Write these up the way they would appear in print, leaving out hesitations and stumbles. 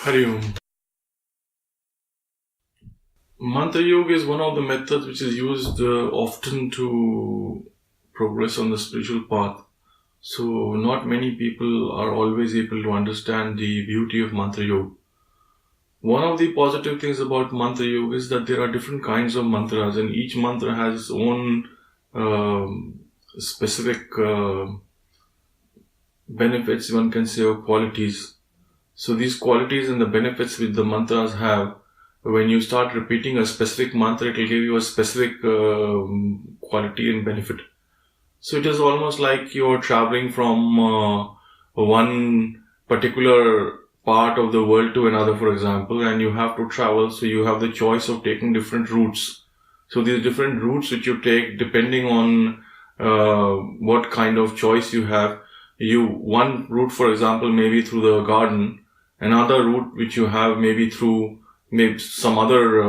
Hari Om. MantraYog is one of the methods which is used often to progress on the spiritual path. So, not many people are always able to understand the beauty of MantraYog. One of the positive things about MantraYog is that there are different kinds of mantras, and each mantra has its own specific benefits, one can say, or qualities. So these qualities and the benefits which the mantras have, when you start repeating a specific mantra, it will give you a specific quality and benefit. So it is almost like you're traveling from one particular part of the world to another, for example, and you have to travel, so you have the choice of taking different routes. So these different routes which you take, depending on what kind of choice you have, one route, for example, maybe through the garden, another route which you have maybe through maybe some other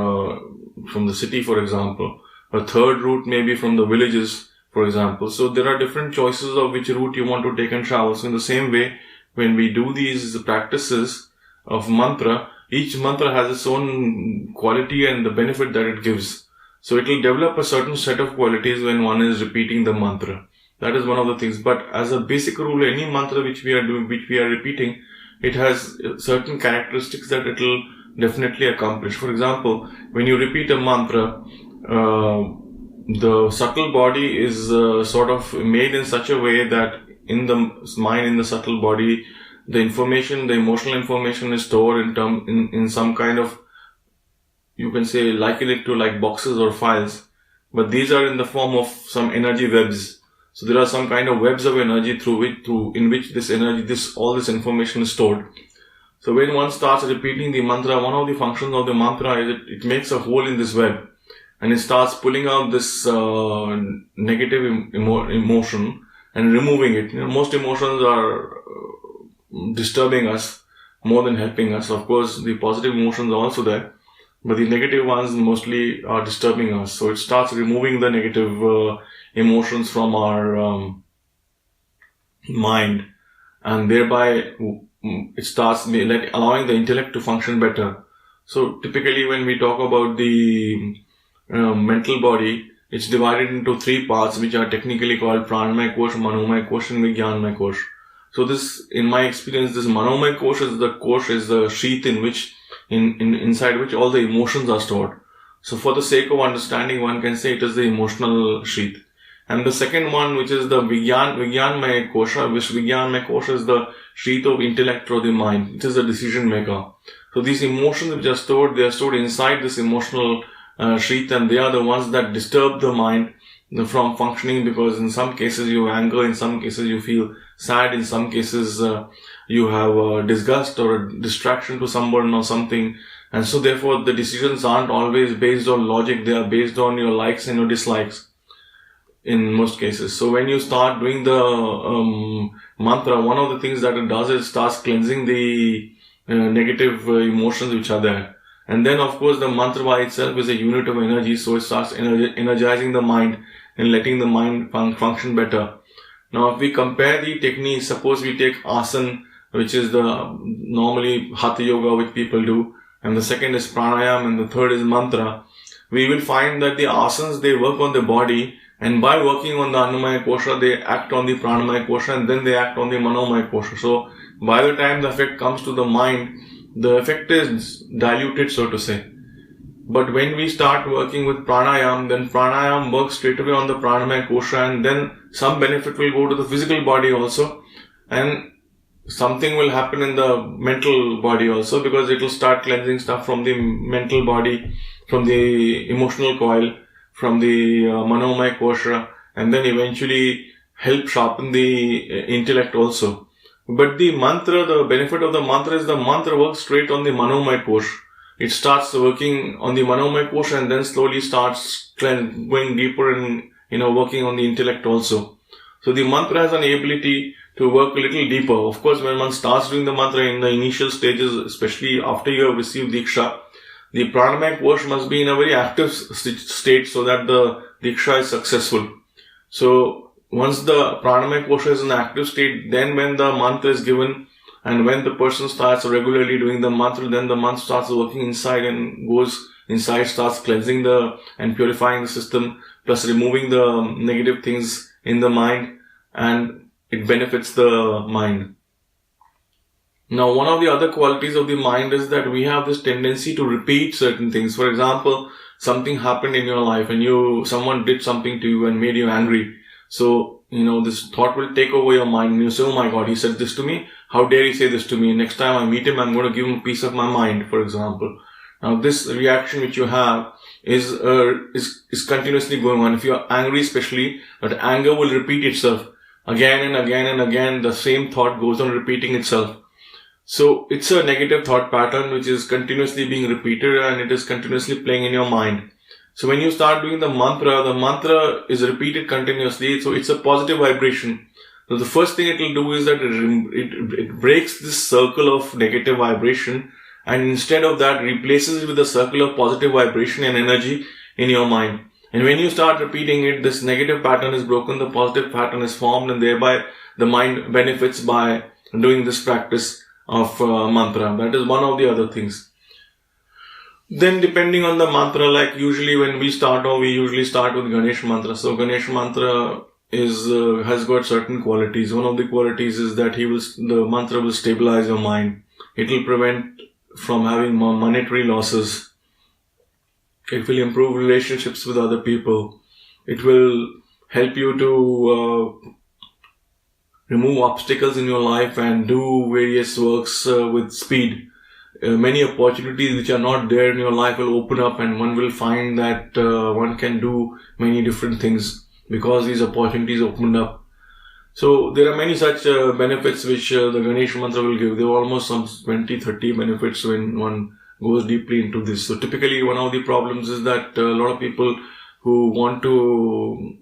from the city, for example, a third route maybe from the villages, for example. So there are different choices of which route you want to take and travel. So in the same way, when we do these practices of mantra, each mantra has its own quality and the benefit that it gives. So it will develop a certain set of qualities when one is repeating the mantra. That is one of the things. But as a basic rule, any mantra which we are doing, which we are repeating, it has certain characteristics that it will definitely accomplish. For example, when you repeat a mantra, the subtle body is sort of made in such a way that in the mind, in the subtle body, the information, the emotional information is stored in some kind of, you can say, liken it to like boxes or files, but these are in the form of some energy webs. So there are some kind of webs of energy in which this energy, all this information is stored. So when one starts repeating the mantra, one of the functions of the mantra is it makes a hole in this web, and it starts pulling out this negative emotion and removing it. Most emotions are disturbing us more than helping us. Of course, the positive emotions are also there, but the negative ones mostly are disturbing us. So it starts removing the negative emotions from our mind, and thereby it starts allowing the intellect to function better. So typically when we talk about the mental body, it's divided into three parts, which are technically called pranamaya kosh, manomaya kosh, and vijnanamaya kosh. So this, in my experience, this manomaya kosh is the sheath in which inside which all the emotions are stored. So for the sake of understanding, one can say it is the emotional sheath. And the second one, which is the Vijnanamaya Kosha, which Vijnanamaya Kosha is the sheath of intellect or the mind. It is the decision maker. So these emotions which are stored, they are stored inside this emotional sheath, and they are the ones that disturb the mind from functioning, because in some cases you have anger, in some cases you feel sad, in some cases you have disgust or a distraction to someone or something. And so therefore the decisions aren't always based on logic, they are based on your likes and your dislikes in most cases. So when you start doing the mantra, one of the things that it does is starts cleansing the negative emotions which are there. And then of course the mantra by itself is a unit of energy, so it starts energizing the mind and letting the mind function better. Now if we compare the techniques, suppose we take asana, which is the normally hatha yoga which people do, and the second is pranayam, and the third is mantra, we will find that the asanas, they work on the body, and by working on the annamaya kosha, they act on the pranamaya kosha, and then they act on the manomaya kosha. So by the time the effect comes to the mind, the effect is diluted, so to say. But when we start working with pranayam, then pranayam works straight away on the pranamaya kosha, and then some benefit will go to the physical body also, and something will happen in the mental body also, because it will start cleansing stuff from the mental body, from the emotional coil, from the manomaya kosha, and then eventually help sharpen the intellect also. But the mantra, the benefit of the mantra is the mantra works straight on the manomaya kosha. It starts working on the manomaya kosha and then slowly starts going deeper and working on the intellect also. So the mantra has an ability to work a little deeper. Of course, when one starts doing the mantra in the initial stages, especially after you have received diksha, the pranamaya kosha must be in a very active state so that the diksha is successful. So once the pranamaya kosha is in an active state, then when the mantra is given, And when the person starts regularly doing the mantra, then the mantra starts working inside and goes inside, starts cleansing and purifying the system, plus removing the negative things in the mind, and it benefits the mind. Now, one of the other qualities of the mind is that we have this tendency to repeat certain things. For example, something happened in your life and someone did something to you and made you angry. So, this thought will take over your mind and you say, oh my God, he said this to me. How dare he say this to me? Next time I meet him, I'm going to give him a piece of my mind, for example. Now, this reaction which you have is continuously going on. If you are angry especially, that anger will repeat itself again and again and again. The same thought goes on repeating itself. So it's a negative thought pattern which is continuously being repeated and it is continuously playing in your mind. So when you start doing the mantra is repeated continuously. So it's a positive vibration. So the first thing it will do is that it breaks this circle of negative vibration, and instead of that replaces it with a circle of positive vibration and energy in your mind. And when you start repeating it, this negative pattern is broken, the positive pattern is formed, and thereby the mind benefits by doing this practice of mantra. That is one of the other things. Then depending on the mantra, like usually when we start off, we usually start with Ganesh mantra. So Ganesh mantra has got certain qualities. One of the qualities is that the mantra will stabilize your mind. It will prevent from having monetary losses. It will improve relationships with other people. It will help you to remove obstacles in your life and do various works with speed. Many opportunities which are not there in your life will open up, and one will find that one can do many different things because these opportunities opened up. So there are many such benefits which the Ganesh mantra will give. There are almost some 20-30 benefits when one goes deeply into this. So typically one of the problems is that a lot of people who want to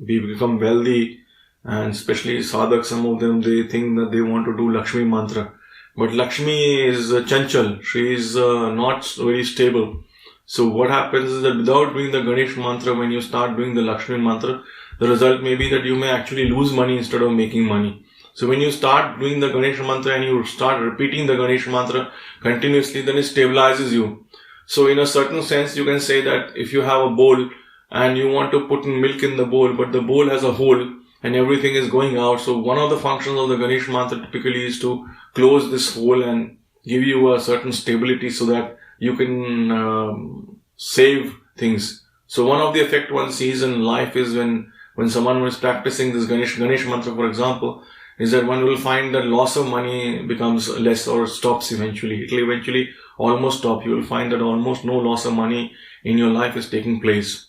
become wealthy, and especially sadhaks, some of them, they think that they want to do Lakshmi mantra. But Lakshmi is chanchal. She is not very stable. So what happens is that without doing the Ganesh mantra, when you start doing the Lakshmi mantra, the result may be that you may actually lose money instead of making money. So when you start doing the Ganesh mantra and you start repeating the Ganesh mantra continuously, then it stabilizes you. So in a certain sense, you can say that if you have a bowl and you want to put in milk in the bowl, but the bowl has a hole and everything is going out. So one of the functions of the Ganesh mantra typically is to close this hole and give you a certain stability so that you can save things. So one of the effect one sees in life is when someone is practicing this Ganesh mantra, for example, is that one will find that loss of money becomes less or stops eventually. It will eventually almost stop. You will find that almost no loss of money in your life is taking place.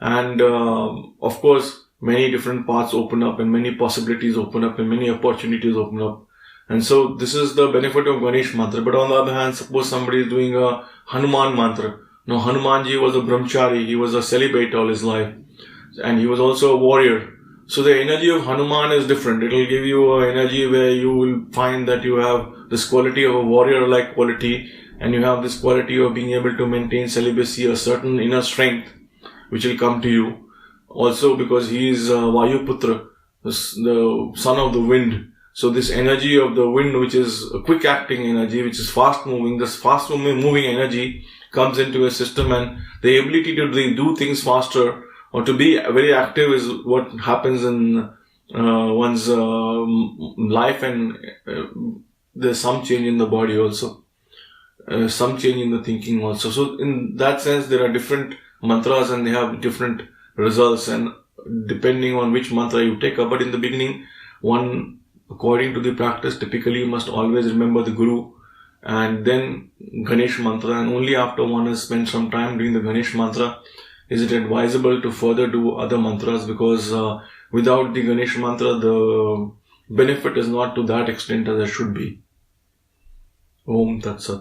And of course, many different paths open up and many possibilities open up and many opportunities open up. And so this is the benefit of Ganesh mantra. But on the other hand, suppose somebody is doing a Hanuman mantra. Now Hanumanji was a brahmachari. He was a celibate all his life. And he was also a warrior. So the energy of Hanuman is different. It will give you an energy where you will find that you have this quality of a warrior-like quality, and you have this quality of being able to maintain celibacy, a certain inner strength which will come to you. Also because he is Vayuputra, the son of the wind. So this energy of the wind, which is a quick acting energy, which is fast moving, this fast moving energy comes into a system, and the ability to do things faster or to be very active is what happens in one's life, and there's some change in the body also, some change in the thinking also. So in that sense, there are different mantras and they have different results, and depending on which mantra you take up. But in the beginning, one, according to the practice, typically must always remember the Guru and then Ganesh mantra, and only after one has spent some time doing the Ganesh mantra is it advisable to further do other mantras, because without the Ganesh mantra, the benefit is not to that extent as it should be. Om Tat Sat.